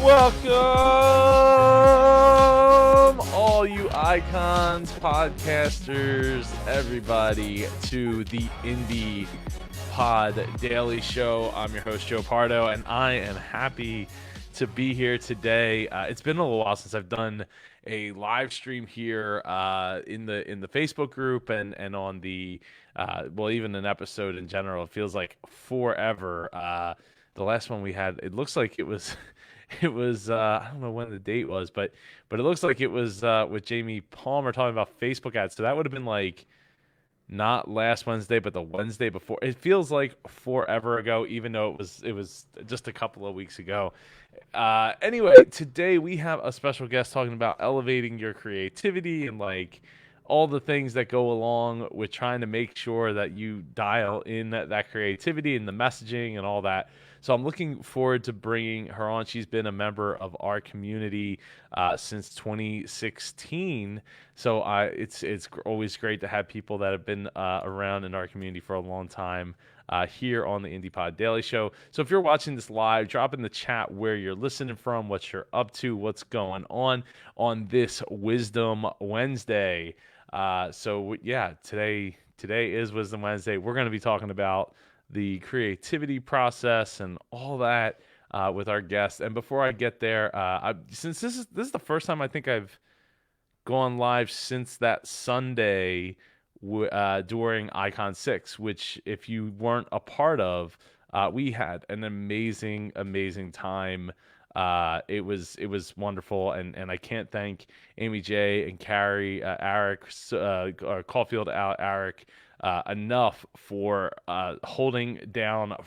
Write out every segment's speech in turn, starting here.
Welcome, all you icons, podcasters, everybody, to the Indie Pod Daily Show. I'm your host, Joe Pardo, and I am happy to be here today. It's been a little while since I've done a live stream here in the Facebook group and on the even an episode in general. It feels like forever. The last one we had, it looks like it was I don't know when the date was, but it looks like it was with Jamie Palmer talking about Facebook ads. So that would have been like not last Wednesday, but the Wednesday before. It feels like forever ago, even though it was just a couple of weeks ago. Anyway, today we have a special guest talking about elevating your creativity and like all the things that go along with trying to make sure that you dial in that creativity and the messaging and all that. So I'm looking forward to bringing her on. She's been a member of our community since 2016. So it's always great to have people that have been around in our community for a long time here on the Indie Pod Daily Show. So if you're watching this live, drop in the chat where you're listening from, what you're up to, what's going on this Wisdom Wednesday. Today is Wisdom Wednesday. We're going to be talking about the creativity process and all that with our guests. And before I get there, since this is the first time I think I've gone live since that Sunday during Icon 6, which if you weren't a part of, we had an amazing time. It was wonderful, and I can't thank Amy J and Carrie, Eric, Caulfield, Eric, enough for holding down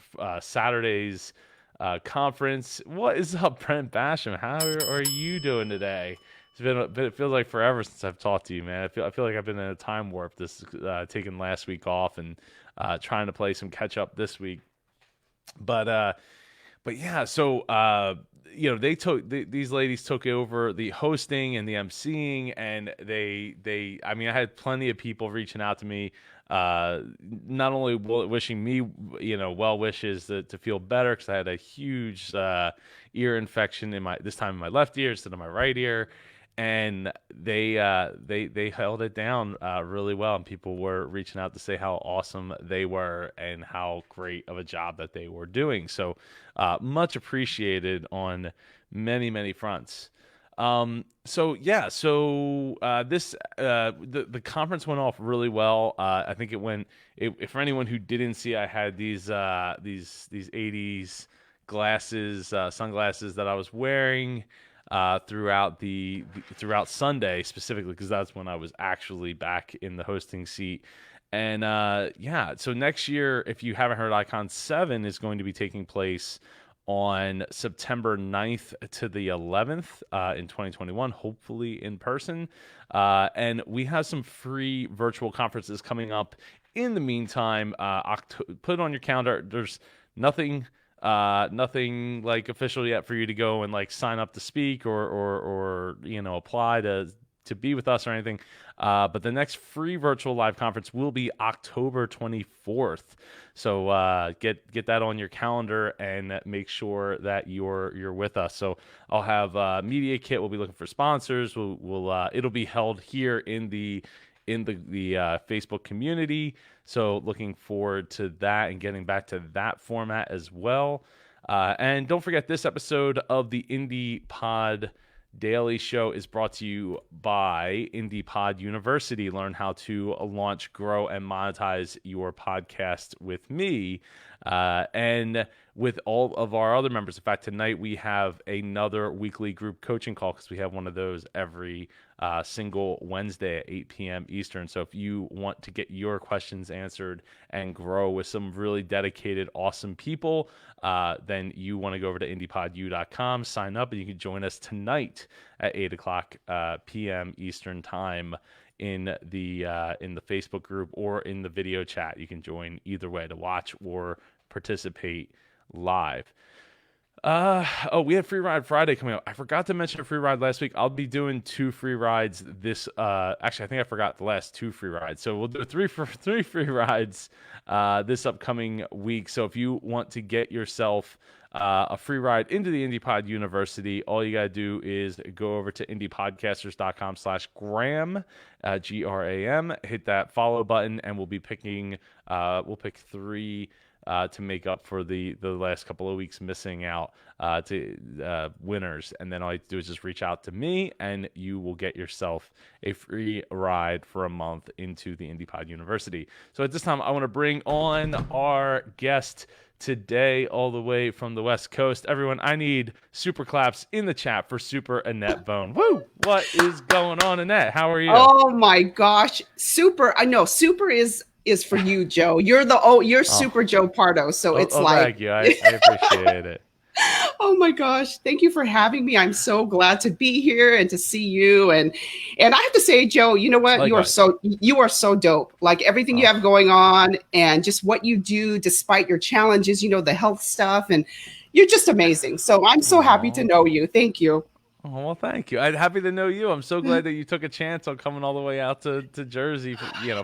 Saturday's conference. What is up, Brent Basham? How are you doing today? It feels like forever since I've talked to you, man. I feel like I've been in a time warp. Taking last week off and trying to play some catch up this week. But yeah, so these ladies took over the hosting and the emceeing, and I had plenty of people reaching out to me, not only wishing me, well wishes to feel better, because I had a huge ear infection this time in my left ear instead of my right ear. And they held it down really well, and people were reaching out to say how awesome they were and how great of a job that they were doing. So much appreciated on many fronts. The conference went off really well. I think for anyone who didn't see, I had these 80s sunglasses that I was wearing throughout Sunday, specifically because that's when I was actually back in the hosting seat. And so next year, if you haven't heard, Icon 7 is going to be taking place on September 9th to the 11th in 2021, hopefully in person. And we have some free virtual conferences coming up in the meantime. Put it on your calendar. There's nothing like official yet for you to go and like sign up to speak or apply to be with us or anything. But the next free virtual live conference will be October 24th. So get that on your calendar and make sure that you're with us. So I'll have media kit. We'll be looking for sponsors. It'll be held here in the Facebook community. So looking forward to that and getting back to that format as well. And don't forget, this episode of the Indie Pod Daily Show is brought to you by Indie Pod University. Learn how to launch, grow, and monetize your podcast with me and with all of our other members. In fact, tonight we have another weekly group coaching call because we have one of those every single Wednesday at 8 p.m. Eastern. So if you want to get your questions answered and grow with some really dedicated, awesome people, then you want to go over to indiepodu.com, sign up, and you can join us tonight at 8 o'clock p.m. Eastern time in the Facebook group or in the video chat. You can join either way to watch or participate live. We had Free Ride Friday coming up. I forgot to mention a free ride last week. I'll be doing 2 free rides this. Actually, I think I forgot the last 2 free rides. So we'll do 3 free rides this upcoming week. So if you want to get yourself a free ride into the IndiePod University, all you gotta do is go over to indiepodcasters.com/Graham, GRAM. Hit that follow button, and we'll be picking. We'll pick 3. To make up for the last couple of weeks missing out to winners. And then all you have to do is just reach out to me, and you will get yourself a free ride for a month into the IndiePod University. So at this time, I want to bring on our guest today, all the way from the West Coast. Everyone, I need super claps in the chat for Super Annett Bone. Woo! What is going on, Annett? How are you? Oh my gosh, Super! I know Super is for you, Joe. You're Super Joe Pardo. So it's like, thank you. I appreciate it. Oh my gosh, thank you for having me. I'm so glad to be here and to see you. And I have to say, Joe, you know what? Likewise. You are so dope. Like everything you have going on and just what you do despite your challenges, you know, the health stuff, and you're just amazing. So I'm so happy to know you. Thank you. Oh, well, thank you. I'm happy to know you. I'm so glad that you took a chance on coming all the way out to Jersey,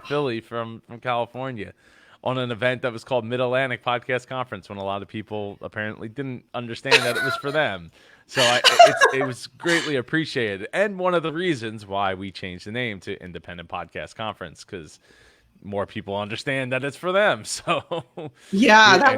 Philly from California, on an event that was called Mid-Atlantic Podcast Conference, when a lot of people apparently didn't understand that it was for them. So it was greatly appreciated. And one of the reasons why we changed the name to Independent Podcast Conference, because more people understand that it's for them. So that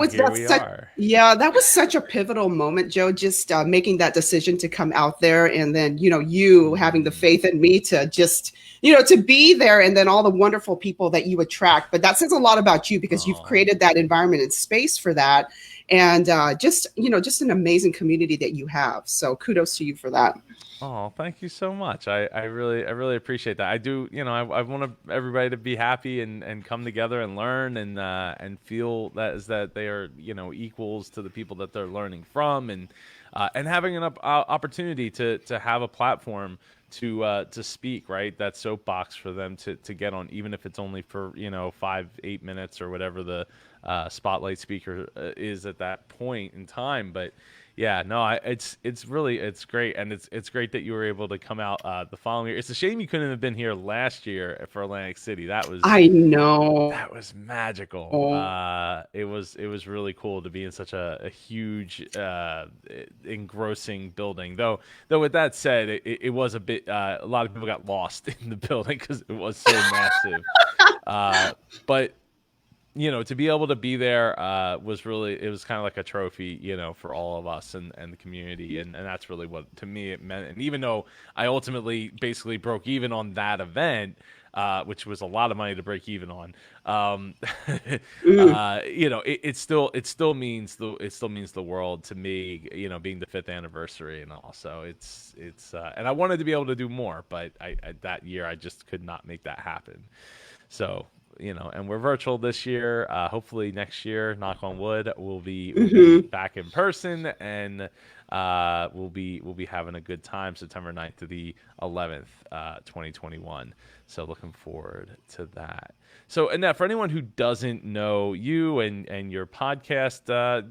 was such a pivotal moment, Joe, just making that decision to come out there, and then you having the faith in me to just to be there, and then all the wonderful people that you attract. But that says a lot about you, because you've created that environment and space for that, and just an amazing community that you have. So kudos to you for that. Oh, thank you so much. I really appreciate that. I do, I want everybody to be happy and come together and learn and feel that they are, equals to the people that they're learning from, and having an opportunity to have a platform to speak, right? That soapbox for them to get on, even if it's only for 5-8 minutes or whatever the spotlight speaker is at that point in time. But yeah, no, it's great, and it's great that you were able to come out the following year. It's a shame you couldn't have been here last year for Atlantic City. I know, that was magical. It was really cool to be in such a huge, engrossing building. Though with that said, it was a bit. A lot of people got lost in the building because it was so massive. But to be able to be there was really, it was kind of like a trophy, for all of us and the community. And that's really what, to me, it meant. And even though I ultimately basically broke even on that event, which was a lot of money to break even on, it still means the world to me, being the 5th anniversary and all. So it's and I wanted to be able to do more, but that year I just could not make that happen. So, and we're virtual this year. Hopefully next year, knock on wood, we'll be back in person, and we'll be having a good time September 9th to the 11th, 2021. So looking forward to that. So, Annett, for anyone who doesn't know you and your podcast,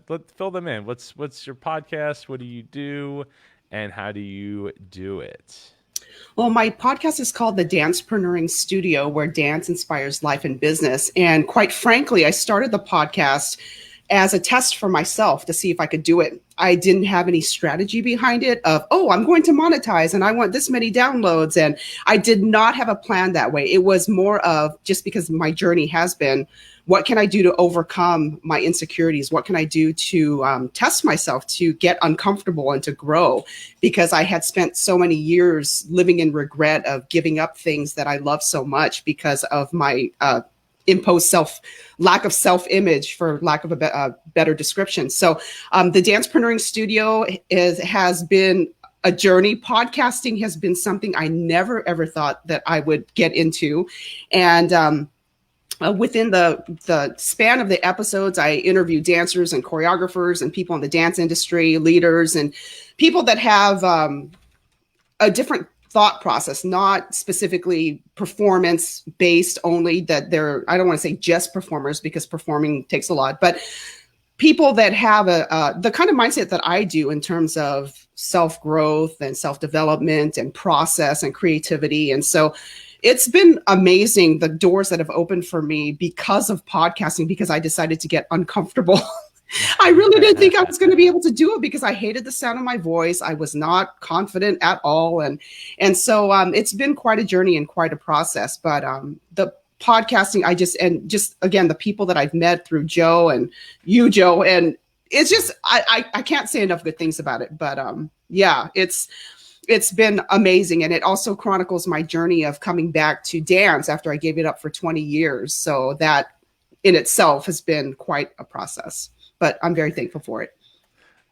let's fill them in. What's your podcast? What do you do, and how do you do it? Well, my podcast is called The Dancepreneuring Studio, where dance inspires life and business. And quite frankly, I started the podcast as a test for myself to see if I could do it. I didn't have any strategy behind it of, I'm going to monetize and I want this many downloads. And I did not have a plan that way. It was more of, just because my journey has been, what can I do to overcome my insecurities? What can I do to test myself, to get uncomfortable and to grow? Because I had spent so many years living in regret of giving up things that I love so much because of my imposed lack of self-image, for lack of a better description. So the Dancepreneuring Studio has been a journey. Podcasting has been something I never, ever thought that I would get into. And within the span of the episodes, I interview dancers and choreographers and people in the dance industry, leaders, and people that have a different thought process, not specifically performance based only, that they're, I don't want to say just performers, because performing takes a lot, but people that have the kind of mindset that I do in terms of self growth and self development and process and creativity. And so it's been amazing the doors that have opened for me because of podcasting, because I decided to get uncomfortable. I really didn't think I was going to be able to do it because I hated the sound of my voice. I was not confident at all, and so it's been quite a journey and quite a process. But the podcasting, just again the people that I've met through Joe and you, Joe, and it's just I can't say enough good things about it. But yeah, it's been amazing, and it also chronicles my journey of coming back to dance after I gave it up for 20 years. So that in itself has been quite a process, but I'm very thankful for it.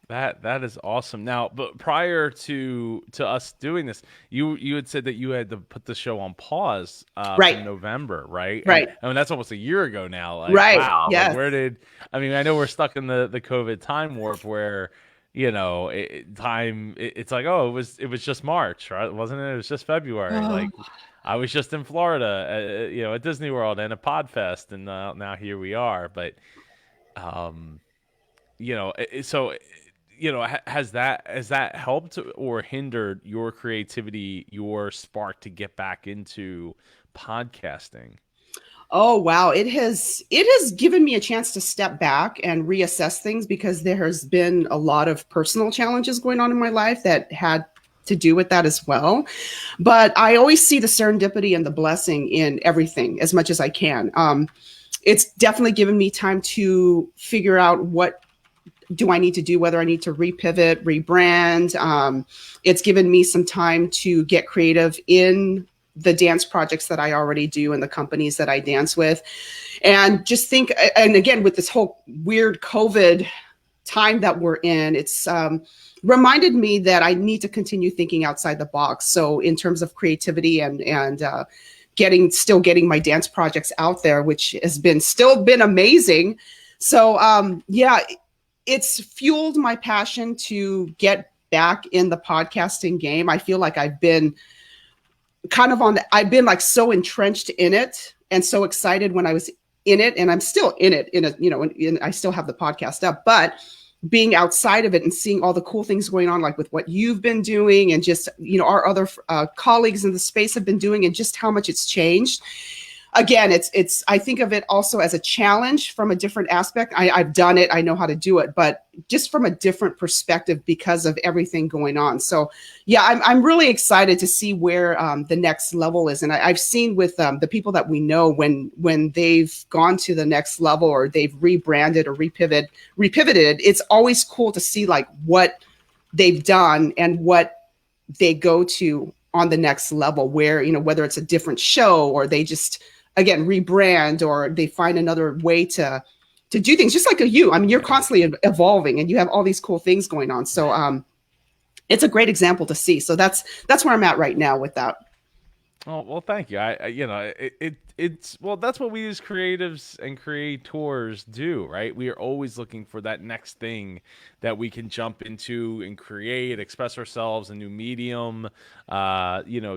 That is awesome. Now, but prior to us doing this, you had said that you had to put the show on pause Right. from November, right? And Right. I mean that's almost a year ago now. Like, Right. wow, like Yes. where did I mean? I know we're stuck in the COVID time warp where it's like, oh, it was just March, right? Wasn't it? It was just February. Oh, Like I was just in Florida, at Disney World and a Podfest, and now here we are. But um, so has that helped or hindered your creativity, your spark to get back into podcasting? oh wow. It has given me a chance to step back and reassess things because there has been a lot of personal challenges going on in my life that had to do with that as well. But I always see the serendipity and the blessing in everything as much as I can. It's definitely given me time to figure out what do I need to do, whether I need to repivot, rebrand. It's given me some time to get creative in the dance projects that I already do and the companies that I dance with. And just think, and again, with this whole weird COVID time that we're in, it's reminded me that I need to continue thinking outside the box. So in terms of creativity and getting my dance projects out there, which has been still been amazing. So yeah, it's fueled my passion to get back in the podcasting game. I feel like I've been I've been like so entrenched in it and so excited when I was in it, and I'm still in it I still have the podcast up, but being outside of it and seeing all the cool things going on, like with what you've been doing and just, our other colleagues in the space have been doing and just how much it's changed. Again, it's I think of it also as a challenge from a different aspect. I've done it, I know how to do it, but just from a different perspective because of everything going on. So yeah, I'm really excited to see where the next level is. And I've seen with the people that we know when they've gone to the next level or they've rebranded or repivoted, it's always cool to see like what they've done and what they go to on the next level, where, whether it's a different show or they just again rebrand or they find another way to do things, just like you. I mean, you're constantly evolving and you have all these cool things going on. So it's a great example to see. So that's where I'm at right now with that. Oh, well, thank you. It's well, that's what we as creatives and creators do, right? We are always looking for that next thing that we can jump into and create, express ourselves, a new medium.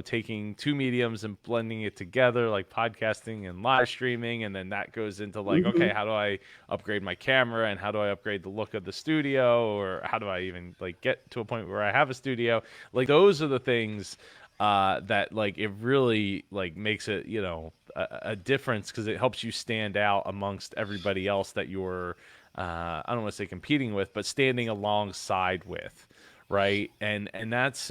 Taking two mediums and blending it together, like podcasting and live streaming, and then that goes into like, Mm-hmm. okay, how do I upgrade my camera and how do I upgrade the look of the studio, or how do I even like get to a point where I have a studio? Like those are the things that like it really like makes it a difference because it helps you stand out amongst everybody else that you're I don't want to say competing with, but standing alongside with, right? And that's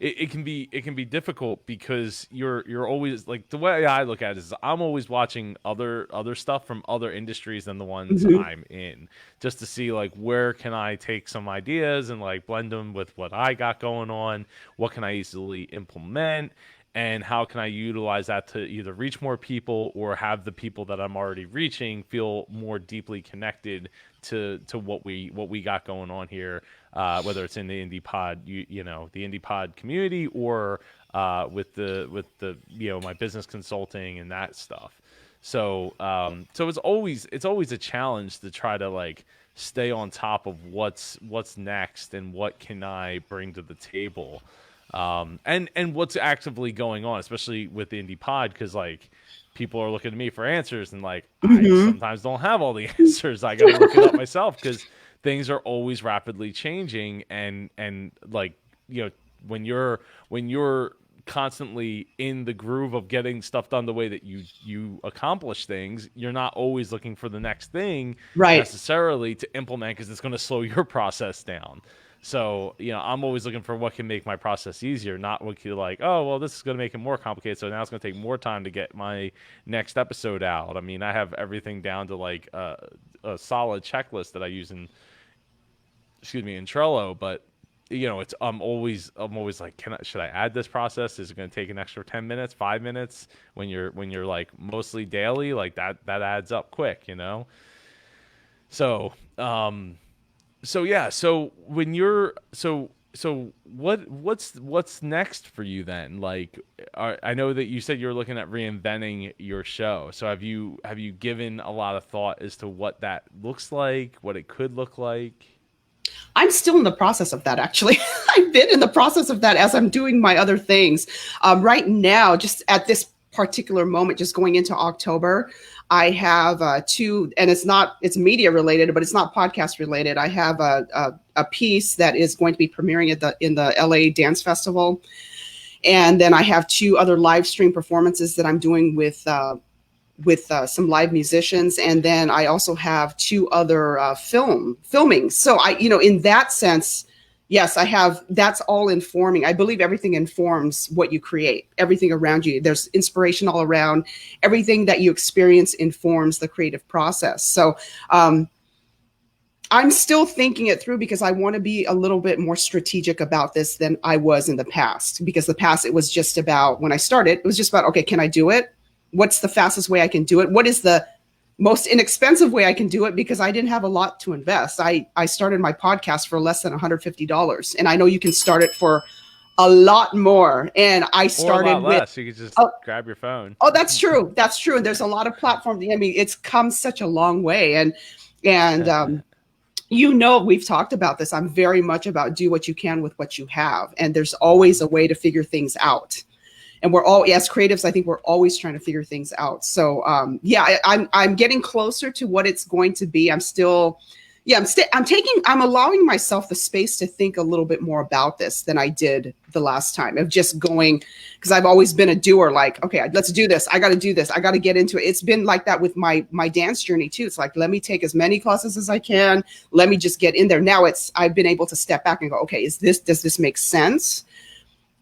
it can be difficult because you're always like, the way I look at it is I'm always watching other stuff from other industries than the ones Mm-hmm. I'm in, just to see like where can I take some ideas and like blend them with what I got going on, what can I easily implement, and how can I utilize that to either reach more people or have the people that I'm already reaching feel more deeply connected to what we got going on here, whether it's in the indie pod, the indie pod community, or with the my business consulting and that stuff. So it's always a challenge to try to like stay on top of what's next and what can I bring to the table, and what's actively going on, especially with indie pod, because like people are looking to me for answers, and like I Hmm. sometimes don't have all the answers. I got to look it up myself because things are always rapidly changing, and like you know when you're constantly in the groove of getting stuff done the way that you accomplish things, you're not always looking for the next thing Right. necessarily to implement because it's going to slow your process down. So, I'm always looking for what can make my process easier, not what can like, oh, well, this is going to make it more complicated. So now it's going to take more time to get my next episode out. I mean, I have everything down to like a solid checklist that I use in Trello, but it's I'm always like, should I add this process? Is it going to take an extra 10 minutes, 5 minutes when you're like mostly daily? Like that adds up quick. So, so yeah, so when you're so what's next for you then? Like, I know that you said you're looking at reinventing your show. So have you given a lot of thought as to what that looks like, what it could look like? I'm still in the process of that, actually. I've been in the process of that as I'm doing my other things. Right now, just at this particular moment, just going into October, I have two, and it's media related, but it's not podcast related. I have a piece that is going to be premiering in the LA Dance Festival. And then I have two other live stream performances that I'm doing with some live musicians, and then I also have two other filming. So in that sense, yes, I have. That's all informing. I believe everything informs what you create. Everything around you, there's inspiration all around. Everything that you experience informs the creative process. So I'm still thinking it through because I want to be a little bit more strategic about this than I was in the past. Because the past, it was just about, when I started, it was just about, okay, can I do it? What's the fastest way I can do it? What is the most inexpensive way I can do it? Because I didn't have a lot to invest. I started my podcast for less than $150. And I know you can start it for a lot more. And I Or a lot started with, less. You could just oh, grab your phone. oh, that's true. That's true. And there's a lot of platforms. I mean, it's come such a long way. And we've talked about this. I'm very much about do what you can with what you have. And there's always a way to figure things out. And we're all, as creatives, I think we're always trying to figure things out. So I'm getting closer to what it's going to be. I'm allowing myself the space to think a little bit more about this than I did the last time, of just going, because I've always been a doer, like, okay, let's do this. I got to do this. I got to get into it. It's been like that with my dance journey too. It's like, let me take as many classes as I can. Let me just get in there. Now I've been able to step back and go, okay, does this make sense?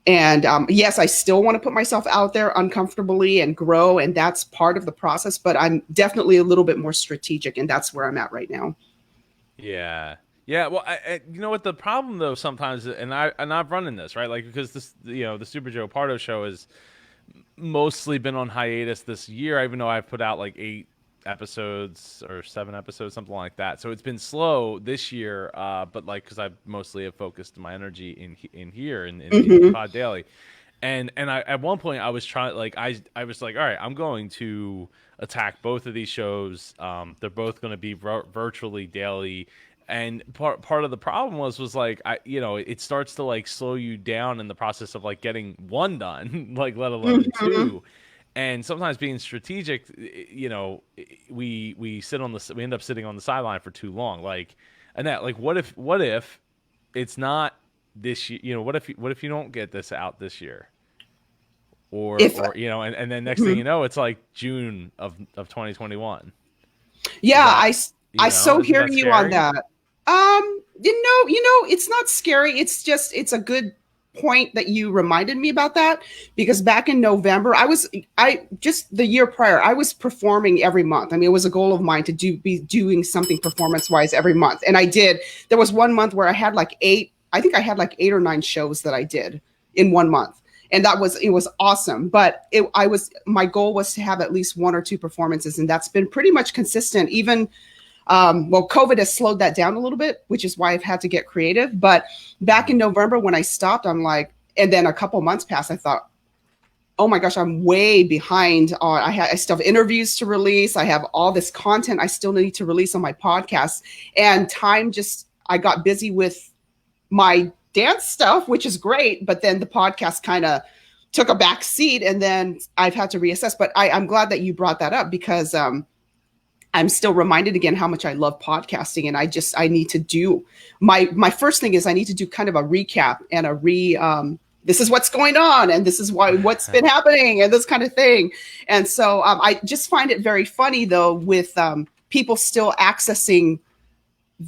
And yes, I still want to put myself out there uncomfortably and grow. And that's part of the process, but I'm definitely a little bit more strategic. And that's where I'm at right now. Yeah. Yeah, well, you know what the problem though sometimes, and I've run in this, right? Like, because the Super Joe Pardo show has mostly been on hiatus this year, even though I've put out like 8 episodes or 7 episodes, something like that. So it's been slow this year, but like, because I mostly have focused my energy in here in Mm-hmm. Pod Daily, and I, at one point I was trying, like, I was like, all right, I'm going to attack both of these shows. They're both going to be virtually daily. And part of the problem was like, it starts to like slow you down in the process of like getting one done, like, let alone Mm-hmm. two. And sometimes being strategic, we we end up sitting on the sideline for too long. Like, Annett, like, what if it's not this year? What if you don't get this out this year? or If or and then next thing mhm. you know, it's like June of 2021. Is Yeah, that, I so isn't hear that you on scary? that. It's not scary. It's a good point that you reminded me about that, because back in November, I just the year prior, I was performing every month. I mean, it was a goal of mine to be doing something performance wise every month, and I did. There was one month where I had like eight. I think I had like 8 or 9 shows that I did in one month, and it was awesome. But my goal was to have at least 1 or 2 performances, and that's been pretty much consistent. Even COVID has slowed that down a little bit, which is why I've had to get creative. But back in Mm. November when I stopped, I'm like, and then a couple months passed, I thought, oh my gosh, I'm way behind on. I still have interviews to release. I have all this content I still need to release on my podcast, and I got busy with my dance stuff, which is great. But then the podcast kind of took a back seat, and then I've had to reassess. But I'm glad that you brought that up, because I'm still reminded again how much I love podcasting, and I need to do my first thing is I need to do kind of a recap and this is what's going on, and this is what's been happening, and this kind of thing. And so I just find it very funny though, with people still accessing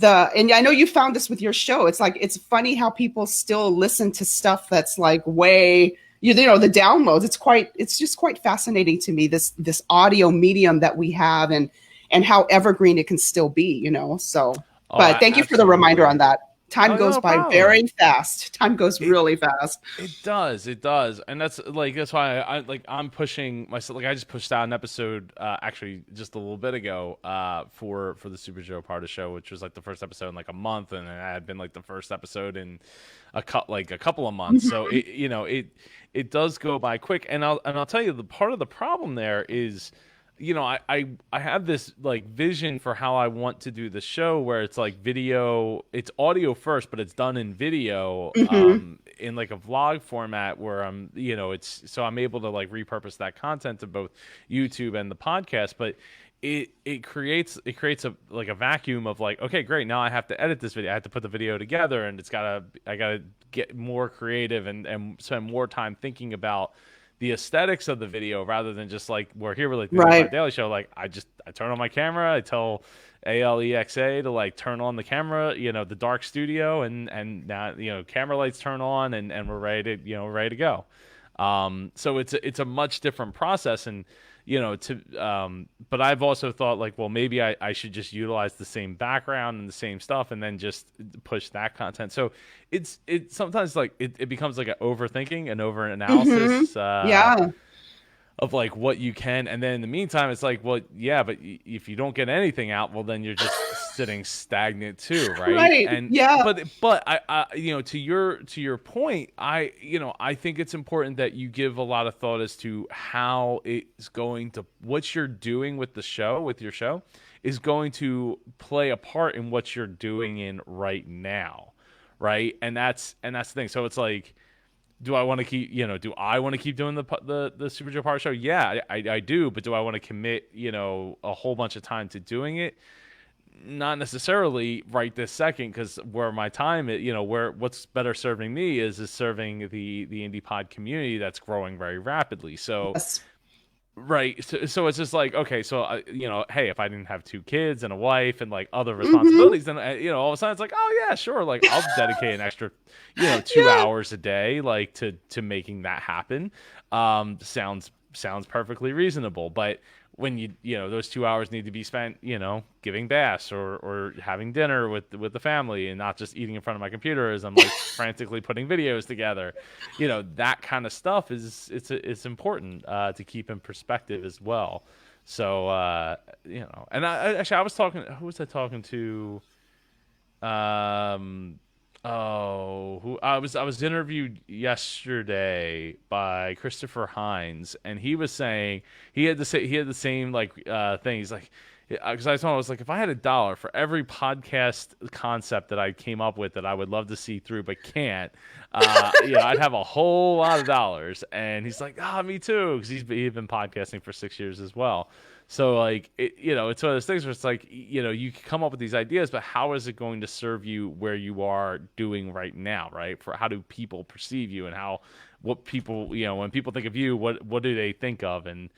and I know you found this with your show. It's like, it's funny how people still listen to stuff that's like way, the downloads. It's just quite fascinating to me, this audio medium that we have, and how evergreen it can still be, so, but thank you for the reminder on that. Time goes by very fast. Time goes really fast. It does, and that's why I'm pushing myself. Like, I just pushed out an episode, actually just a little bit ago, for the Super Joe Parda show, which was like the first episode in like a month, and it had been like the first episode in a couple of months. So it does go by quick, and I'll tell you, the part of the problem there is, I have this like vision for how I want to do the show, where it's like it's audio first, but it's done in video, in like a vlog format, where I'm able to like repurpose that content to both YouTube and the podcast. But it creates a vacuum of like, okay, great, now I have to edit this video, I have to put the video together, and I gotta get more creative and spend more time thinking about the aesthetics of the video, rather than just like we're here with like the Daily Show. Like, I turn on my camera, I tell Alexa to like turn on the camera, the dark studio, and now camera lights turn on, and we're ready to go. So it's a much different process, and but I've also thought like, well, maybe I should just utilize the same background and the same stuff, and then just push that content. So it's sometimes like it becomes like an overthinking and over analysis. Of like what you can, and then in the meantime it's like, well, yeah, but if you don't get anything out, well, then you're just sitting stagnant too, right? And but I to your point, I think it's important that you give a lot of thought as to how it's going to, what you're doing with your show is going to play a part in what you're doing in right now, right? And that's the thing. So it's like, do I want to keep, doing the Super Joe Parda show? Yeah, I do. But do I want to commit, a whole bunch of time to doing it? Not necessarily right this second, because where my time, what's better serving me is serving the indie pod community that's growing very rapidly. So. Yes. Right. So it's just like, okay, so, hey, if I didn't have 2 kids and a wife and like other responsibilities, then, all of a sudden it's like, oh yeah, sure. Like, I'll dedicate an extra, 2 hours a day, like to making that happen. Sounds perfectly reasonable. But when those 2 hours need to be spent, giving baths or having dinner with the family, and not just eating in front of my computer as I'm like frantically putting videos together, that kind of stuff it's important to keep in perspective as well. So and I was talking, who was I talking to? Who I was interviewed yesterday by Christopher Hines, and he was saying he had the same like thing. He's like, because I told him, I was like, if I had $1 for every podcast concept that I came up with that I would love to see through but can't, I'd have a whole lot of dollars. And he's like, me too, because he's been podcasting for 6 years as well. So like, it's one of those things where it's like, you can come up with these ideas, but how is it going to serve you where you are doing right now, right? For how do people perceive you, and what people, when people think of you, what do they think of? And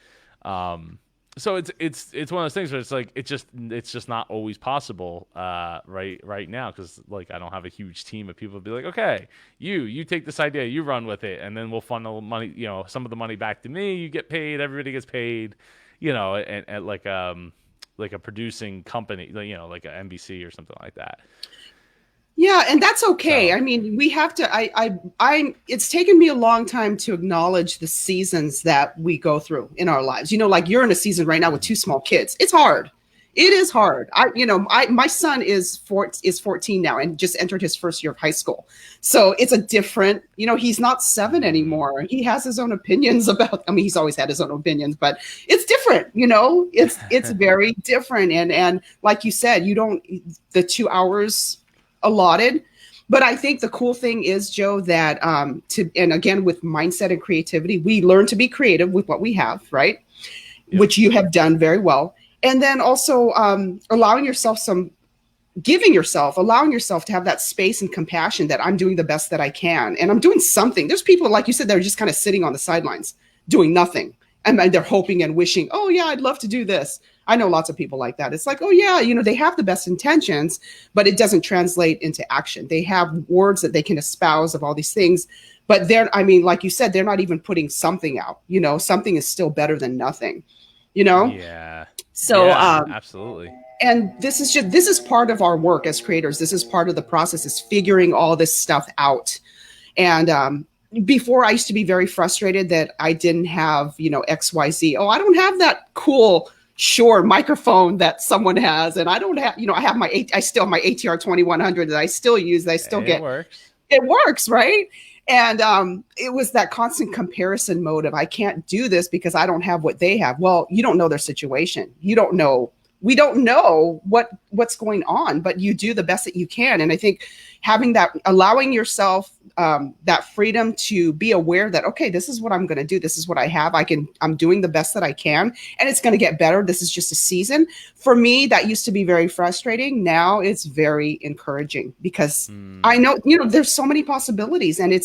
so it's one of those things where it's like, it's just not always possible right now, because like, I don't have a huge team of people to be like, okay, you take this idea, you run with it, and then we'll funnel money, some of the money back to me, you get paid, everybody gets paid, at like a producing company, like a NBC or something like that. Yeah, and that's okay. So, I mean, we have to. It's taken me a long time to acknowledge the seasons that we go through in our lives. Like you're in a season right now with 2 small kids. It's hard. It is hard. My son is 14 now and just entered his first year of high school. So it's a different, he's not 7 anymore. He has his own opinions about, he's always had his own opinions, but it's different, it's very different. And like you said, the 2 hours allotted, But I think the cool thing is, Joe, that and again, with mindset and creativity, we learn to be creative with what we have, right? Yep. Which you have done very well. And then also allowing yourself to have that space and compassion that I'm doing the best that I can. And I'm doing something. There's people, like you said, they're just kind of sitting on the sidelines doing nothing. And they're hoping and wishing, oh, yeah, I'd love to do this. I know lots of people like that. It's like, oh, yeah, they have the best intentions, but it doesn't translate into action. They have words that they can espouse of all these things. But like you said, they're not even putting something out. Something is still better than nothing, you know? Yeah. So, Yeah, absolutely. and this is part of our work as creators. This is part of the process, is figuring all this stuff out. And before, I used to be very frustrated that I didn't have XYZ. Oh, I don't have that cool Shure microphone that someone has, and I don't have I still have my ATR 2100 that I still use, that I still It get. works. It works, right? And it was that constant comparison mode of, I can't do this because I don't have what they have. Well, you don't know their situation. You don't know. We don't know what's going on, but you do the best that you can. And I think allowing yourself that freedom to be aware that, okay, this is what I'm going to do. This is what I have. I'm doing the best that I can, and it's going to get better. This is just a season. For me, that used to be very frustrating. Now it's very encouraging, because I know, there's so many possibilities, and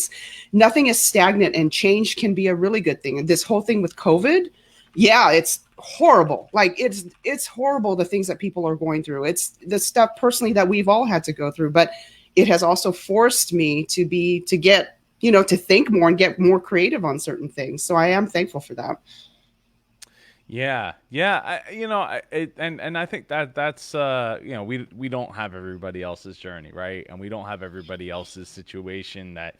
nothing is stagnant, and change can be a really good thing. And this whole thing with COVID, yeah, it's horrible. Like, it's horrible, the things that people are going through. It's the stuff personally that we've all had to go through, but it has also forced me to get, to think more and get more creative on certain things. So I am thankful for that. Yeah, yeah. And I think that's we don't have everybody else's journey, right? And we don't have everybody else's situation that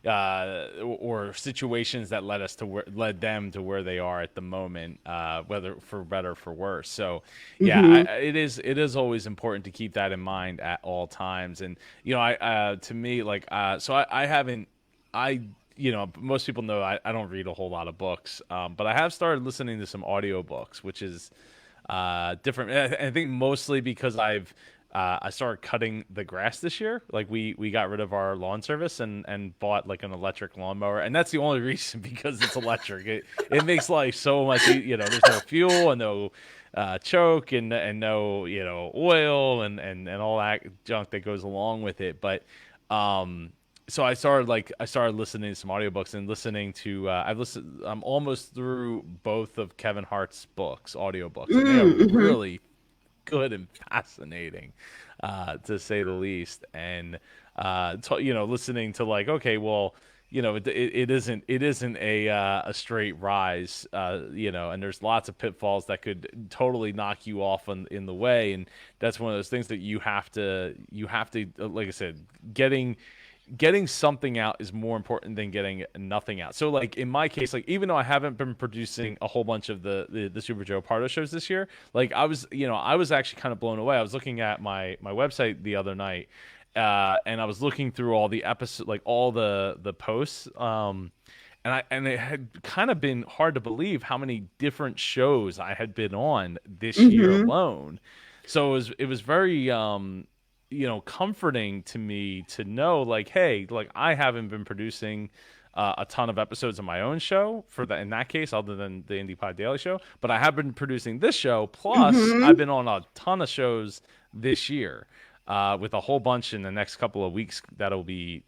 or situations that led them to where they are at the moment, whether for better or for worse. So yeah, Mm-hmm. it is always important to keep that in mind at all times. And I to me, like, I haven't I most people know I don't read a whole lot of books, but I have started listening to some audiobooks, which is different. I think mostly because I started cutting the grass this year. Like, we got rid of our lawn service and bought like an electric lawnmower, and that's the only reason, because it's electric. It makes life so much. There's no fuel and no choke and no oil and all that junk that goes along with it. But so I started listening to some audiobooks and listening to I'm almost through both of Kevin Hart's books, audiobooks, and they are Mm-hmm. really good and fascinating, to say the least. And listening to, like, okay, well, it isn't a straight rise, and there's lots of pitfalls that could totally knock you off in the way. And that's one of those things that you have to, like I said, getting something out is more important than getting nothing out. So, like, in my case, like, even though I haven't been producing a whole bunch of the Super Joe Pardo shows this year, like, I was actually kind of blown away. I was looking at my website the other night, and I was looking through all the episodes, like all the posts, and it had kind of been hard to believe how many different shows I had been on this year Mm-hmm. alone. So it was very comforting to me to know, like, hey, like, I haven't been producing a ton of episodes of my own show in that case, other than the Indie Pod Daily Show, but I have been producing this show. Plus, I've Mm-hmm. been on a ton of shows this year, with a whole bunch in the next couple of weeks that I'll be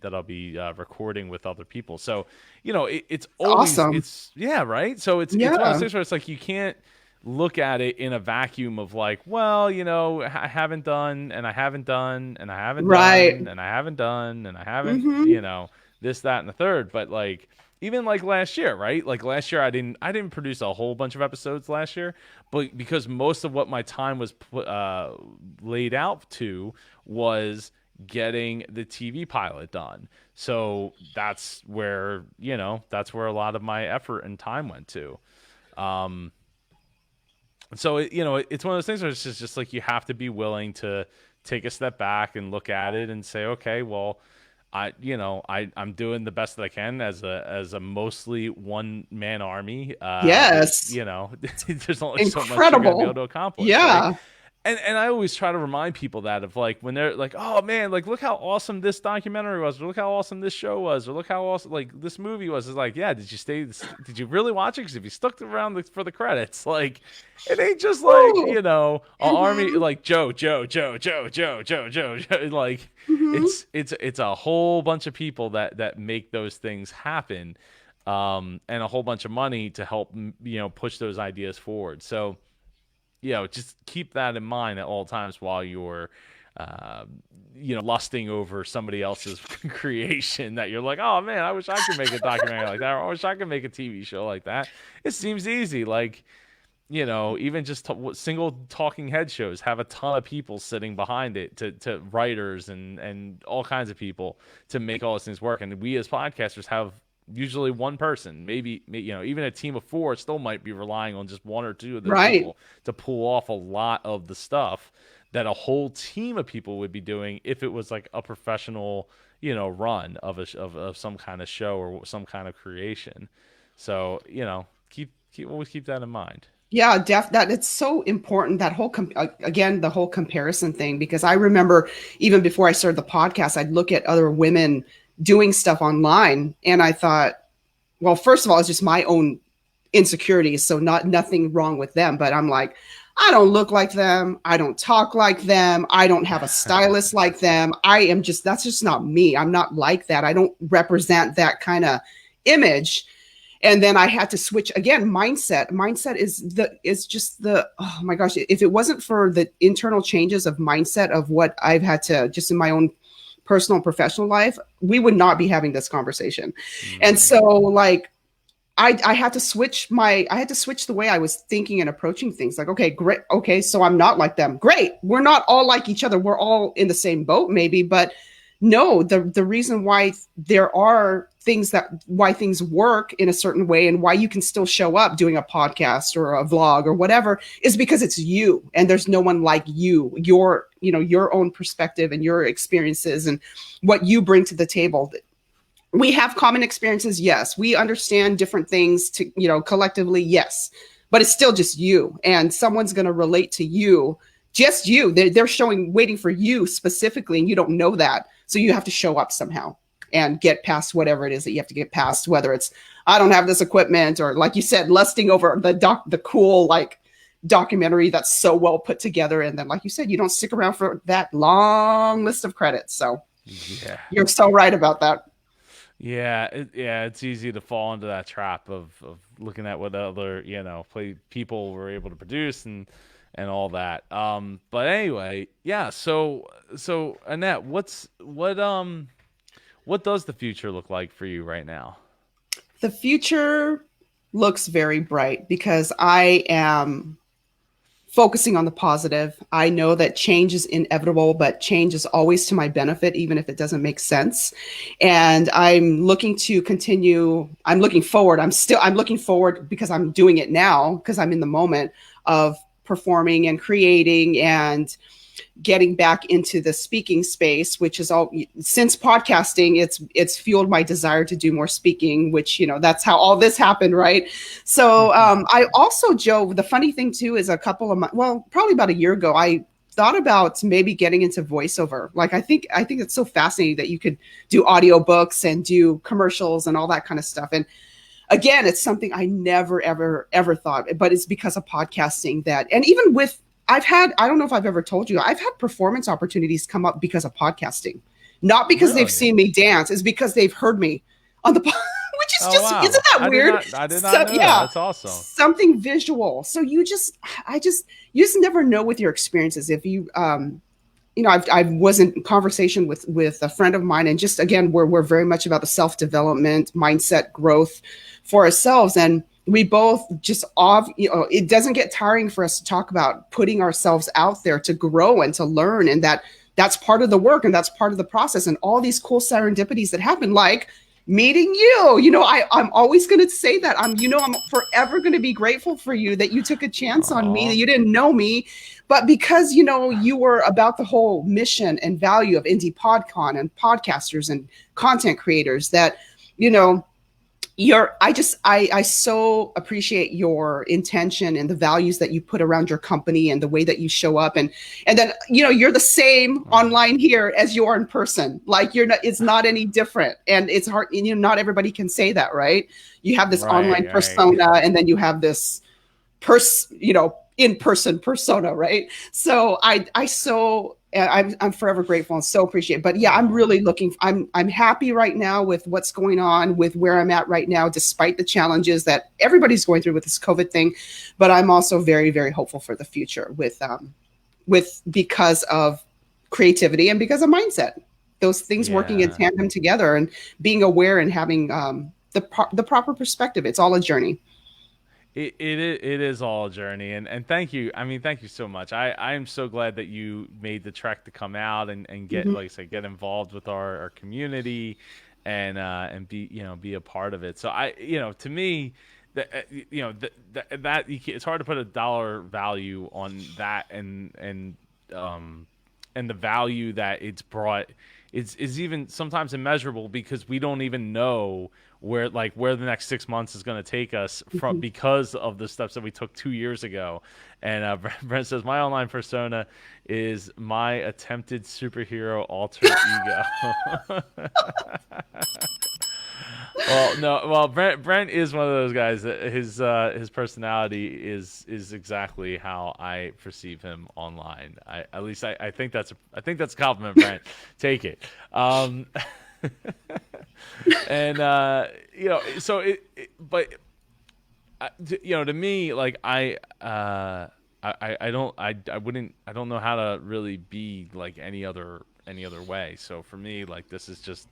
recording with other people. So, it's always Awesome. yeah, right. So it's one of those Yeah. things where it's like you can't look at it in a vacuum of, like, well, I haven't done, and I haven't done, and I haven't done, Right. and I haven't done, and I haven't, Mm-hmm. this, that, and the third. But, like, even like last year, right? Like, last year I didn't produce a whole bunch of episodes last year, but because most of what my time was laid out to was getting the TV pilot done. So that's where a lot of my effort and time went to. Um, so it's one of those things where it's just like you have to be willing to take a step back and look at it and say, okay, well, I'm doing the best that I can as a mostly one man army. Yes. There's only so much you're going to be able Incredible. to accomplish, right? Yeah. And I always try to remind people that of like when they're like, oh man, like look how awesome this documentary was, or look how awesome this show was, or look how awesome like this movie was. It's like, yeah, did you really watch it? Because if you stuck around for the credits, like it ain't just like Ooh. a army Mm-hmm. like Joe, like Mm-hmm. it's a whole bunch of people that make those things happen, and a whole bunch of money to help push those ideas forward. So just keep that in mind at all times while you're, uh, lusting over somebody else's creation that you're like, oh man, I wish I could make a documentary like that, or I wish I could make a TV show like that. It seems easy. Like, even just single talking head shows have a ton of people sitting behind it to writers and all kinds of people to make all those things work. And we as podcasters have usually one person, maybe even a team of four still might be relying on just one or two of those Right. people to pull off a lot of the stuff that a whole team of people would be doing if it was like a professional run of some kind of show or some kind of creation. So always keep that in mind. Yeah, that it's so important that whole again the whole comparison thing, because I remember even before I started the podcast, I'd look at other women doing stuff online and I thought, well, first of all, it's just my own insecurities, so nothing wrong with them, but I'm like, I don't look like them, I don't talk like them, I don't have a stylist like them. That's just not me. I'm not like that. I don't represent that kind of image. And then I had to switch again. Mindset is just the, oh my gosh, if it wasn't for the internal changes of mindset of what I've had to just in my own personal and professional life, we would not be having this conversation. And Mm. so like I had to switch the way I was thinking and approaching things. Like, okay, great. Okay, so I'm not like them. Great. We're not all like each other. We're all in the same boat, maybe, but no, the reason why there are why things work in a certain way and why you can still show up doing a podcast or a vlog or whatever is because it's you and there's no one like you, your own perspective and your experiences and what you bring to the table. We have common experiences, yes. We understand different things collectively, yes. But it's still just you, and someone's going to relate to you, just you. They're waiting for you specifically, and you don't know that. So you have to show up somehow and get past whatever it is that you have to get past, whether it's, I don't have this equipment, or like you said, lusting over the cool, like, documentary that's so well put together. And then, like you said, you don't stick around for that long list of credits. So Yeah. you're so right about that. Yeah, it's easy to fall into that trap of looking at what other people were able to produce and all that. But anyway, yeah. So Annett, what does the future look like for you right now? The future looks very bright because I am focusing on the positive. I know that change is inevitable, but change is always to my benefit, even if it doesn't make sense. And I'm looking to continue. I'm looking forward. I'm looking forward because I'm doing it now, because I'm in the moment of performing and creating and getting back into the speaking space, which is all since podcasting, it's fueled my desire to do more speaking, which, that's how all this happened. Right. So I also, Joe, the funny thing too, is probably about a year ago, I thought about maybe getting into voiceover. Like, I think it's so fascinating that you could do audiobooks and do commercials and all that kind of stuff. And again, it's something I never, ever, ever thought, but it's because of podcasting and even with, I don't know if I've ever told you, I've had performance opportunities come up because of podcasting, not because they've Really? seen me dance, it's because they've heard me on the, which is Oh just, wow. isn't that weird? I did not So, know that. yeah, That's awesome. something visual. So you just never know with your experiences. If I was in conversation with a friend of mine, and just again, we're very much about the self-development, mindset, growth for ourselves. And we both it doesn't get tiring for us to talk about putting ourselves out there to grow and to learn. And that's part of the work and that's part of the process. And all these cool serendipities that happen, like meeting you, I'm always going to say that I'm forever going to be grateful for you, that you took a chance on me, that Oh. you didn't know me, but because, you were about the whole mission and value of indie podcon and podcasters and content creators, that, I so appreciate your intention and the values that you put around your company and the way that you show up, and then you're the same Oh, online here as you are in person. Like you're not, it's not any different, and it's hard, not everybody can say that, right? You have this online right, right. persona, and then you have this in person persona, right? So I'm forever grateful and so appreciate. But yeah, I'm Oh, really looking. I'm happy right now with what's going on, with where I'm at right now, despite the challenges that everybody's going through with this COVID thing. But I'm also very very hopeful for the future with because of creativity and because of mindset. Those things working in yeah. tandem together and being aware and having the proper perspective. It's all a journey. It is all a journey, and thank you. I mean, thank you so much. I am so glad that you made the trek to come out and get, Mm-hmm. like I said, get involved with our community, and be, be a part of it. So to me, that it's hard to put a dollar value on that, um and the value that it's brought is even sometimes immeasurable, because we don't even know where the next 6 months is going to take us, from Mm-hmm. because of the steps that we took 2 years ago. And Brent says my online persona is my attempted superhero alter ego. Well, no. Well, Brent is one of those guys that his personality is exactly how I perceive him online. At least I think that's a compliment, Brent. Take it. Um, and so but to me, like I don't know how to really be like any other way. So for me, like this is just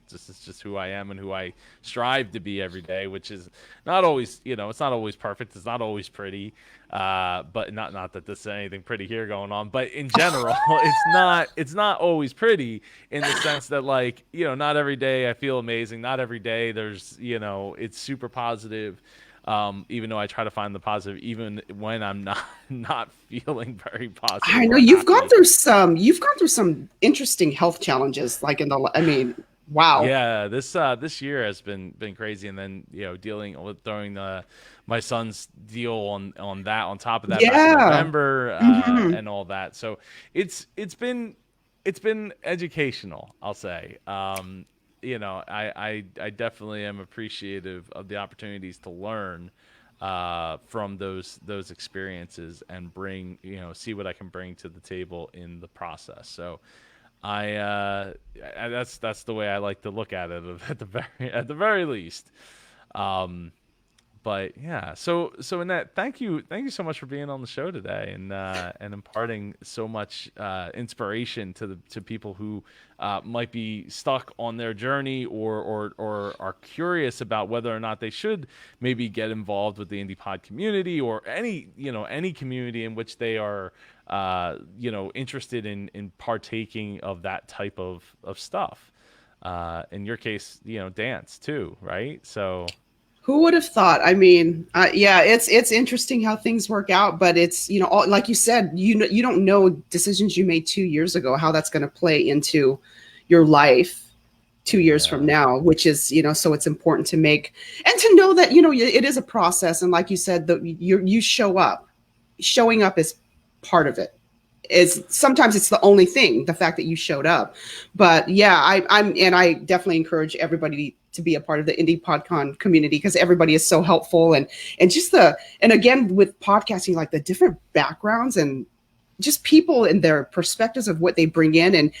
who I am and who I strive to be every day, which is not always, it's not always perfect, it's not always pretty, but not that there's anything pretty here going on, but in general, it's not always pretty, in the sense that, like, not every day I feel amazing, not every day there's, it's super positive. Even though I try to find the positive, even when I'm not not feeling very I positive know or happy. you've gone through some interesting health challenges, like I mean, wow. Yeah, this year has been crazy, and then dealing with throwing my son's deal on that, on top of that, back in Yeah. November, Hmm. and all that. So it's been educational, I'll say. I definitely am appreciative of the opportunities to learn from those experiences, and see what I can bring to the table in the process. So that's the way I like to look at it, at the very least. Um, but yeah, so Annette, thank you so much for being on the show today, and imparting so much inspiration to people who might be stuck on their journey, or are curious about whether or not they should maybe get involved with the indie pod community, or any community in which they are interested in partaking of that type of stuff. In your case, dance too, right? So. Who would have thought? I mean, yeah, it's interesting how things work out, but it's like you said, you don't know decisions you made 2 years ago how that's going to play into your life 2 years from Yeah. now, which is so it's important to make and to know that it is a process, and like you said, that you show up. Showing up is part of it. Is sometimes it's the only thing, the fact that you showed up. But yeah, I definitely encourage everybody to be a part of the indie podcon community, because everybody is so helpful, and just and again with podcasting, like the different backgrounds and just people and their perspectives of what they bring in. And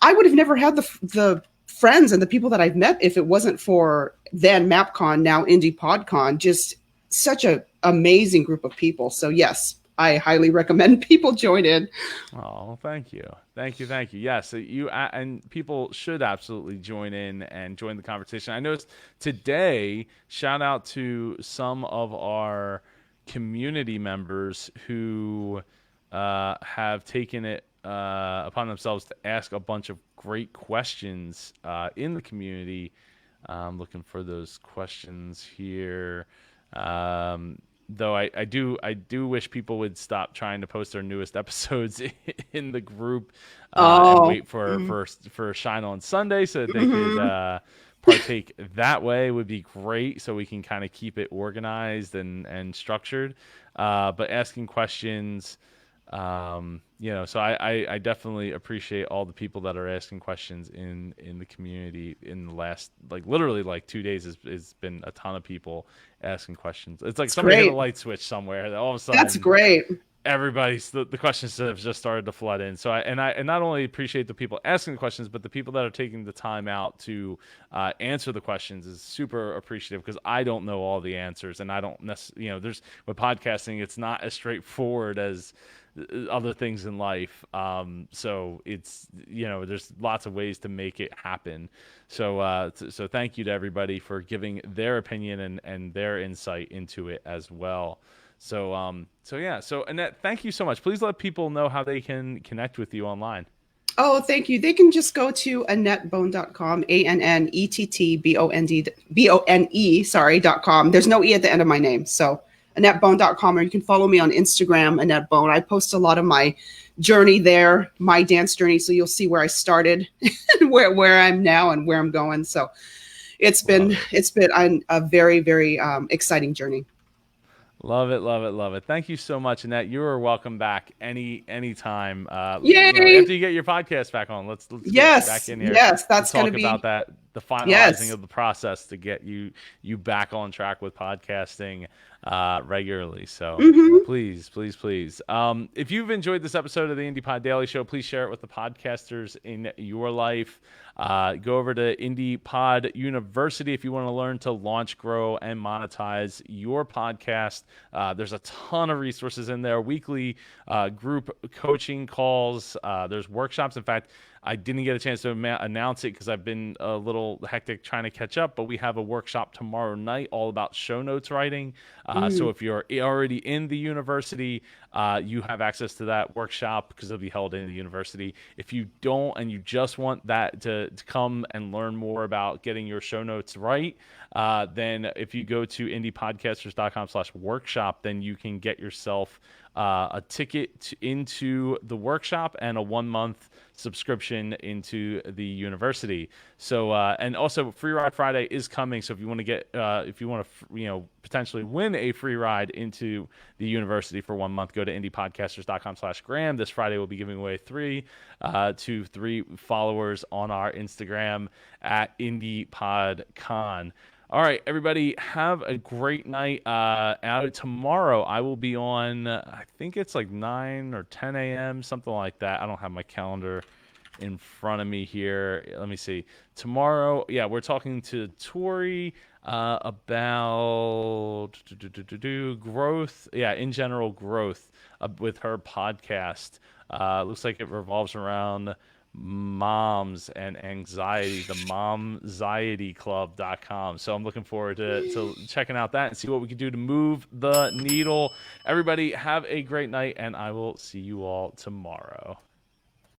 I would have never had the friends and the people that I've met if it wasn't for then MapCon, now Indie PodCon. Just such a amazing group of people. So yes, I highly recommend people join in. Oh, thank you, thank you, thank you. Yes, and people should absolutely join in and join the conversation. I noticed today. Shout out to some of our community members who have taken it upon themselves to ask a bunch of great questions in the community. I'm looking for those questions here. Though I do wish people would stop trying to post their newest episodes in the group, and Oh, wait for Shine on Sunday, so that they could mm-hmm. partake that way would be great, so we can kind of keep it organized and structured. But asking questions, so I definitely appreciate all the people that are asking questions in the community in the last, like, literally like 2 days has been a ton of people asking questions. It's like It's somebody hit a great. light switch somewhere that all of a That's sudden great. everybody's the questions have just started to flood in. So I not only appreciate the people asking the questions, but the people that are taking the time out to answer the questions is super appreciative, because I don't know all the answers, and I don't necessarily, there's, with podcasting, it's not as straightforward as other things in life. So it's, there's lots of ways to make it happen. So thank you to everybody for giving their opinion and their insight into it as well. So Annett, thank you so much. Please let people know how they can connect with you online. Oh, thank you. They can just go to AnnettBone.com, ANNETTBOND, sorry.com. There's no E at the end of my name. So AnnettBone.com, or you can follow me on Instagram, Annett Bone. I post a lot of my journey there, my dance journey. So you'll see where I started, where I'm now, and where I'm going. So Love it. it's been a very, very exciting journey. Love it, love it, love it. Thank you so much, Annett. You are welcome back anytime. Yay! After you get your podcast back on, let's get you back Yes, in here yes, to that's going to talk be, about that, the finalizing yes. of the process to get you back on track with podcasting regularly. So Hmm. please, please, please. If you've enjoyed this episode of the Indie Pod Daily Show, please share it with the podcasters in your life. Go over to Indie Pod University if you want to learn to launch, grow, and monetize your podcast. There's a ton of resources in there, weekly group coaching calls. There's workshops. In fact, I didn't get a chance to announce it because I've been a little hectic trying to catch up, but we have a workshop tomorrow night all about show notes writing. So if you're already in the university, you have access to that workshop because it'll be held in the university. If you don't, and you just want that to come and learn more about getting your show notes right, then if you go to indiepodcasters.com/workshop, then you can get yourself a ticket into the workshop and a 1 month subscription into the university. So and also Free Ride Friday is coming. So if you want to get if you want to potentially win a free ride into the university for 1 month, go to indiepodcasters.com/Graham. This Friday we'll be giving away 3 to 3 followers on our Instagram at IndiePodCon. All right, everybody, have a great night. Tomorrow, I will be on, I think it's like 9 or 10 a.m., something like that. I don't have my calendar in front of me here. Let me see. Tomorrow, yeah, we're talking to Tori about growth. Yeah, in general, growth with her podcast. Looks like it revolves around moms and anxiety, the momxietyclub.com. So I'm looking forward to checking out that and see what we can do to move the needle. Everybody have a great night, and I will see you all tomorrow.